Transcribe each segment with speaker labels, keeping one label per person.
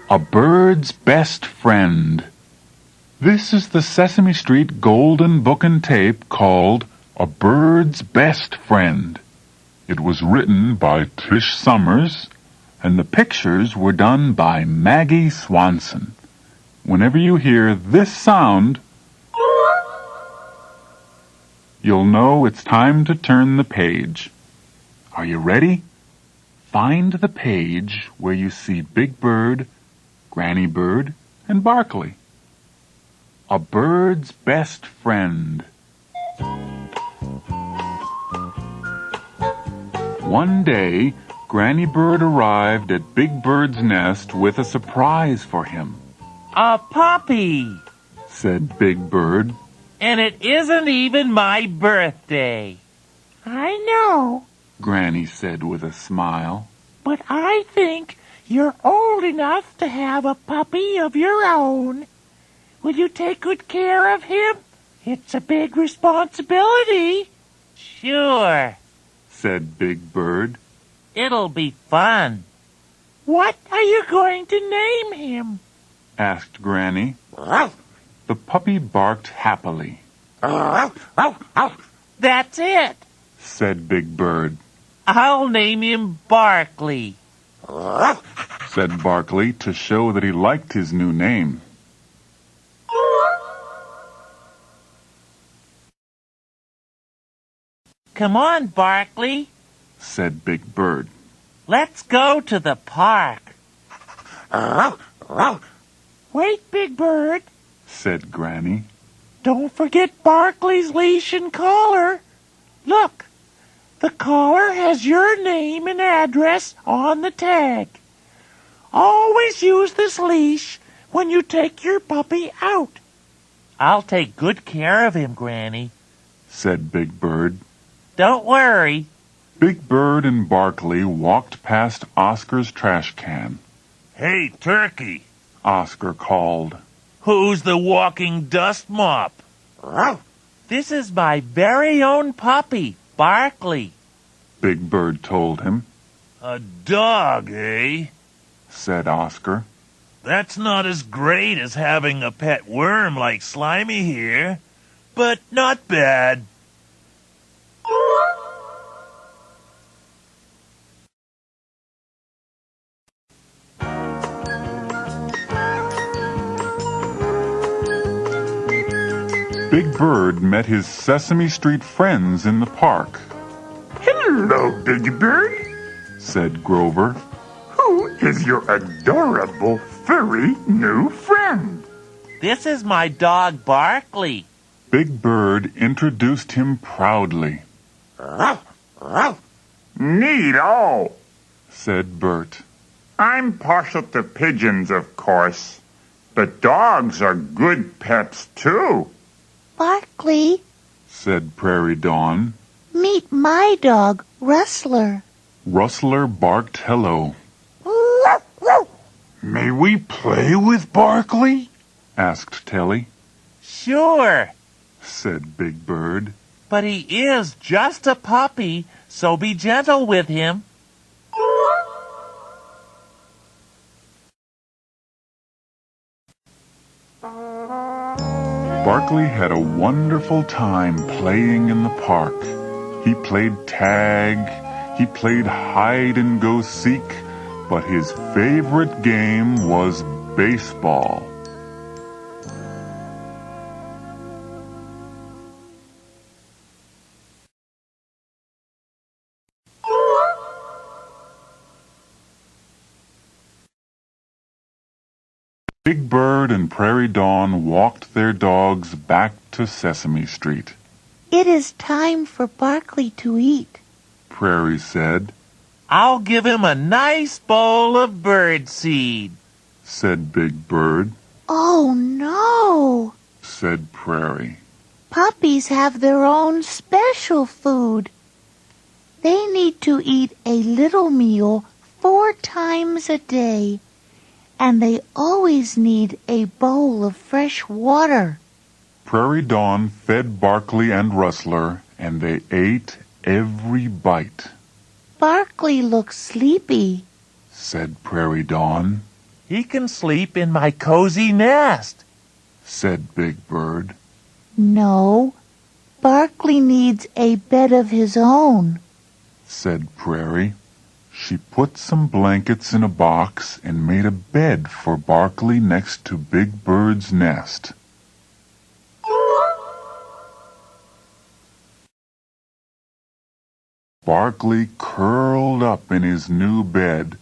Speaker 1: A bird's best friend. This is the Sesame Street golden book and tape called A Bird's Best Friend. It was written by Tish Summers, and the pictures were done by Maggie Swanson. Whenever you hear this sound, you'll know it's time to turn the page. Are you ready? Find the page where you see Big Bird, Granny Bird, and Barkley. A bird's best friend. One day, Granny Bird arrived at Big Bird's nest with a surprise for him.
Speaker 2: A puppy,
Speaker 1: said Big Bird.
Speaker 2: and it isn't even my birthday.
Speaker 3: I know,
Speaker 1: Granny said with a smile.
Speaker 3: but I think you're old enough to have a puppy of your own. Will you take good care of him? It's a big responsibility.
Speaker 2: Sure,
Speaker 1: Said Big Bird.
Speaker 2: it'll be fun.
Speaker 3: What are you going to name him?
Speaker 1: Asked Granny. The puppy barked happily.
Speaker 2: That's it.
Speaker 1: Said Big Bird.
Speaker 2: I'll name him Barkley.
Speaker 1: Said Barkley to show that he liked his new name.
Speaker 2: Come on, Barkley.
Speaker 1: Said Big Bird.
Speaker 2: Let's go to the park.
Speaker 3: Wait, Big Bird.
Speaker 1: Said Granny.
Speaker 3: Don't forget Barkley's leash and collar. Look, the collar has your name and address on the tag. Always use this leash when you take your puppy out.
Speaker 2: I'll take good care of him, Granny.
Speaker 1: Said Big Bird.
Speaker 2: Don't worry.
Speaker 1: Big Bird and Barkley walked past Oscar's trash can.
Speaker 2: Hey, Turkey.
Speaker 1: Oscar called.
Speaker 2: Who's the walking dust mop? This is my very own puppy, Barkley.
Speaker 1: Big Bird told him.
Speaker 2: A dog, eh?
Speaker 1: Said Oscar.
Speaker 2: That's not as great as having a pet worm like Slimy here, but not bad.
Speaker 1: Big Bird met his Sesame Street friends in the park.
Speaker 4: Hello, Big Bird.
Speaker 1: Said Grover.
Speaker 4: Who is your adorable, furry new friend?
Speaker 2: This is my dog, Barkley.
Speaker 1: Big Bird introduced him proudly.
Speaker 4: Neato.
Speaker 1: Said Bert.
Speaker 4: I'm partial to pigeons, of course, but dogs are good pets, too.
Speaker 5: Barkley,
Speaker 1: Said Prairie Dawn.
Speaker 5: meet my dog, Rustler.
Speaker 1: Rustler barked hello. May we play with Barkley? Asked Telly.
Speaker 2: Sure,
Speaker 1: Said Big Bird.
Speaker 2: but he is just a puppy, so be gentle with him.
Speaker 1: Barkley had a wonderful time playing in the park. He played tag, he played hide-and-go-seek, but his favorite game was baseball. Big Bird and Prairie Dawn walked their dogs back to Sesame Street.
Speaker 5: It is time for Barkley to eat.
Speaker 1: Prairie said.
Speaker 2: I'll give him a nice bowl of birdseed.
Speaker 1: Said Big Bird.
Speaker 5: Oh, no.
Speaker 1: Said Prairie.
Speaker 5: Puppies have their own special food. They need to eat a little meal 4 times a day, and they always need a bowl of fresh water.
Speaker 1: Prairie Dawn fed Barkley and Rustler, and they ate every bite.
Speaker 5: Barkley looks sleepy.
Speaker 1: Said Prairie Dawn.
Speaker 2: He can sleep in my cozy nest,
Speaker 1: said Big Bird.
Speaker 5: No, Barkley needs a bed of his own,
Speaker 1: said Prairie. She put some blankets in a box and made a bed for Barkley next to Big Bird's nest. Barkley curled up in his new bed.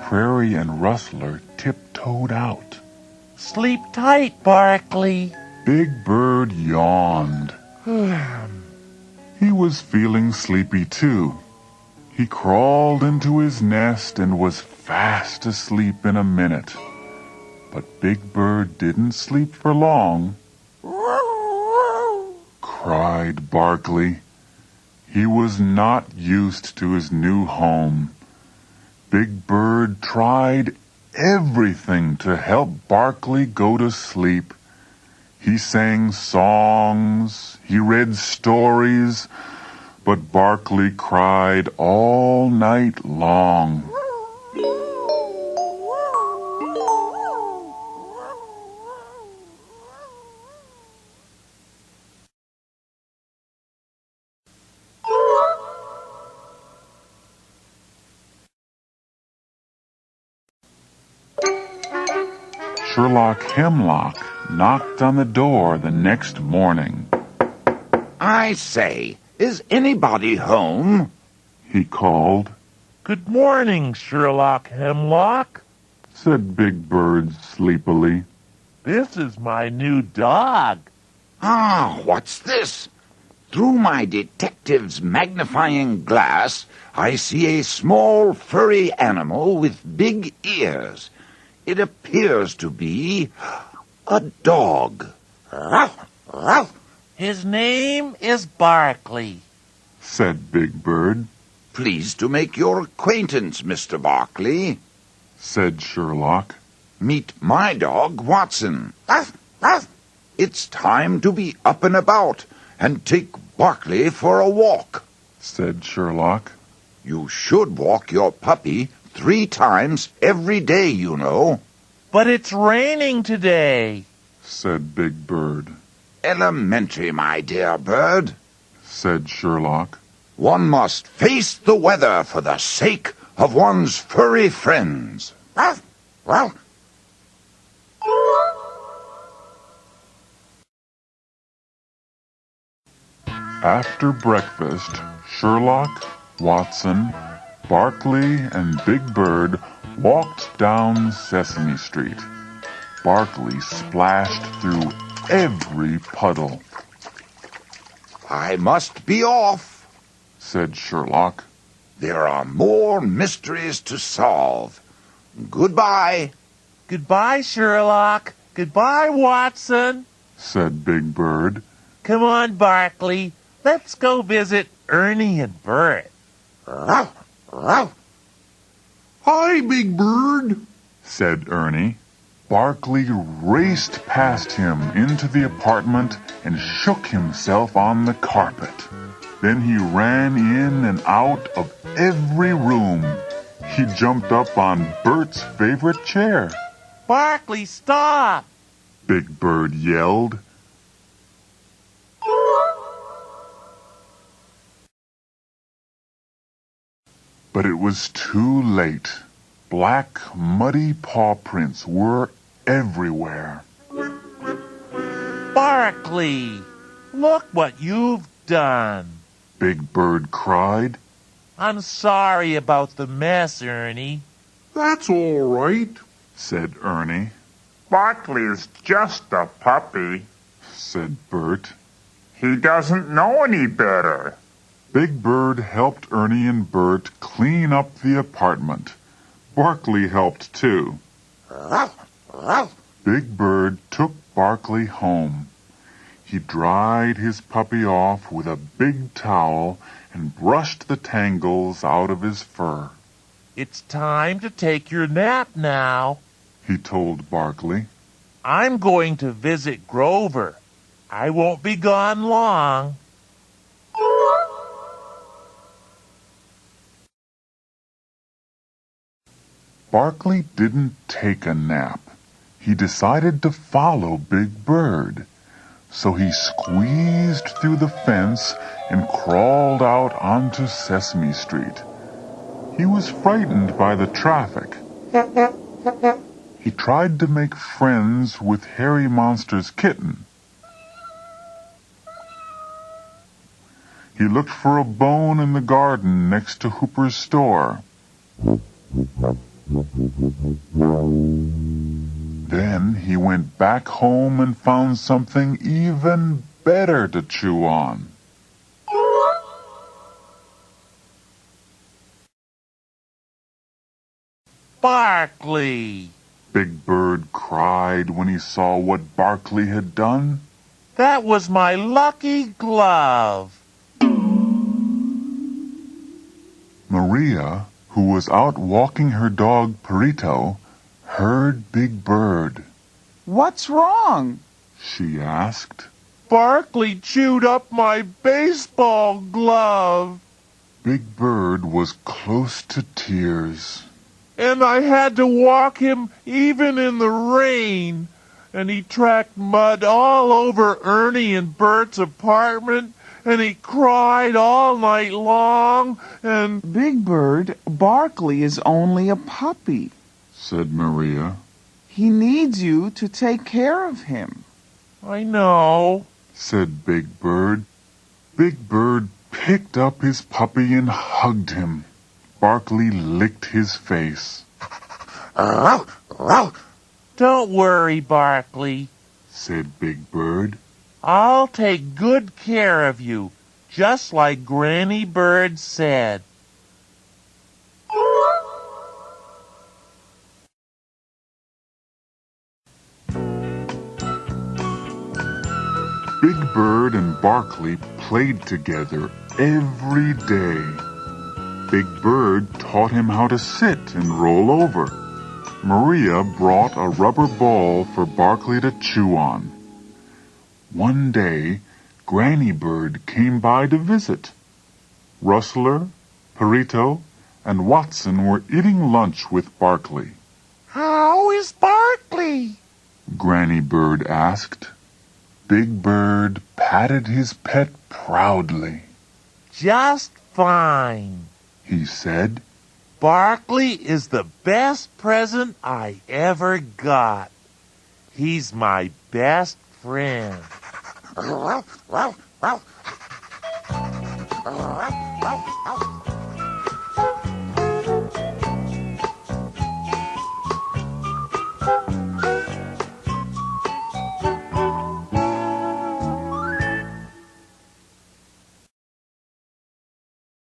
Speaker 1: Prairie and Rustler tiptoed out.
Speaker 2: Sleep tight, Barkley.
Speaker 1: Big Bird yawned. He was feeling sleepy too. He crawled into his nest and was fast asleep in a minute. But Big Bird didn't sleep for long. Cried Barkley. He was not used to his new home. Big Bird tried everything to help Barkley go to sleep. He sang songs, he read stories, but Barkley cried all night long. Sherlock Hemlock knocked on the door the next morning.
Speaker 6: I say, is anybody home?
Speaker 1: He called.
Speaker 2: Good morning, Sherlock Hemlock,
Speaker 1: said Big Bird sleepily.
Speaker 2: This is my new dog.
Speaker 6: Ah, what's this? Through my detective's magnifying glass, I see a small furry animal with big ears. It appears to be a dog. Ruff, ruff.
Speaker 2: His name is Barkley,
Speaker 1: said Big Bird.
Speaker 6: Pleased to make your acquaintance, Mr. Barkley,
Speaker 1: said Sherlock.
Speaker 6: Meet my dog, Watson. Ruff, ruff. It's time to be up and about and take Barkley for a walk,
Speaker 1: said Sherlock.
Speaker 6: You should walk your puppy 3 times every day, you know.
Speaker 2: But it's raining today,
Speaker 1: said Big Bird.
Speaker 6: Elementary, my dear bird,
Speaker 1: said Sherlock.
Speaker 6: One must face the weather for the sake of one's furry friends. Ruff, ruff.
Speaker 1: After breakfast, Sherlock, Watson, Barkley, and Big Bird walked down Sesame Street. Barkley splashed through every puddle.
Speaker 6: I must be off,
Speaker 1: said Sherlock.
Speaker 6: There are more mysteries to solve. Goodbye.
Speaker 2: Goodbye, Sherlock. Goodbye, Watson,
Speaker 1: said Big Bird.
Speaker 2: Come on, Barkley. Let's go visit Ernie and Bert.
Speaker 6: Ruff, ruff.
Speaker 7: Hi, Big Bird,
Speaker 1: said Ernie. Barkley raced past him into the apartment and shook himself on the carpet. Then he ran in and out of every room. He jumped up on Bert's favorite chair.
Speaker 2: Barkley, stop!
Speaker 1: Big Bird yelled. But it was too late. Black, muddy paw prints were everywhere.
Speaker 2: Barkley, look what you've done.
Speaker 1: Big Bird cried.
Speaker 2: I'm sorry about the mess, Ernie.
Speaker 7: That's all right,
Speaker 1: said Ernie.
Speaker 4: Barkley's just a puppy.
Speaker 1: Said Bert.
Speaker 4: He doesn't know any better.
Speaker 1: Big Bird helped Ernie and Bert clean up the apartment. Barkley helped too.
Speaker 6: Ruff, ruff.
Speaker 1: Big Bird took Barkley home. He dried his puppy off with a big towel and brushed the tangles out of his fur.
Speaker 2: It's time to take your nap now,
Speaker 1: he told Barkley.
Speaker 2: I'm going to visit Grover. I won't be gone long.
Speaker 1: Barkley didn't take a nap. He decided to follow Big Bird. So he squeezed through the fence and crawled out onto Sesame Street. He was frightened by the traffic. He tried to make friends with Hairy Monster's kitten. He looked for a bone in the garden next to Hooper's store. Then he went back home and found something even better to chew on.
Speaker 2: Barkley!
Speaker 1: Big Bird cried when he saw what Barkley had done.
Speaker 2: That was my lucky glove.
Speaker 1: Maria, who was out walking her dog Perito, heard Big Bird.
Speaker 8: What's wrong?
Speaker 1: She asked.
Speaker 3: Barkley chewed up my baseball glove,
Speaker 1: Big Bird was close to tears.
Speaker 3: and I had to walk him even in the rain, and he tracked mud all over Ernie and Bert's apartment, and he cried all night long, and...
Speaker 8: Big Bird, Barkley is only a puppy.
Speaker 1: Said Maria.
Speaker 8: He needs you to take care of him.
Speaker 3: I know,
Speaker 1: Said Big Bird. Big Bird picked up his puppy and hugged him. Barkley licked his face.
Speaker 2: Don't worry, Barkley.
Speaker 1: Said Big Bird.
Speaker 2: I'll take good care of you, just like Granny Bird said.
Speaker 1: Big Bird and Barkley played together every day. Big Bird taught him how to sit and roll over. Maria brought a rubber ball for Barkley to chew on. One day, Granny Bird came by to visit. Rustler, Perito, and Watson were eating lunch with Barkley.
Speaker 3: how is Barkley?
Speaker 1: Granny Bird asked. Big Bird patted his pet proudly.
Speaker 2: Just fine.
Speaker 1: He said,
Speaker 2: Barkley is the best present I ever got. He's my best friend.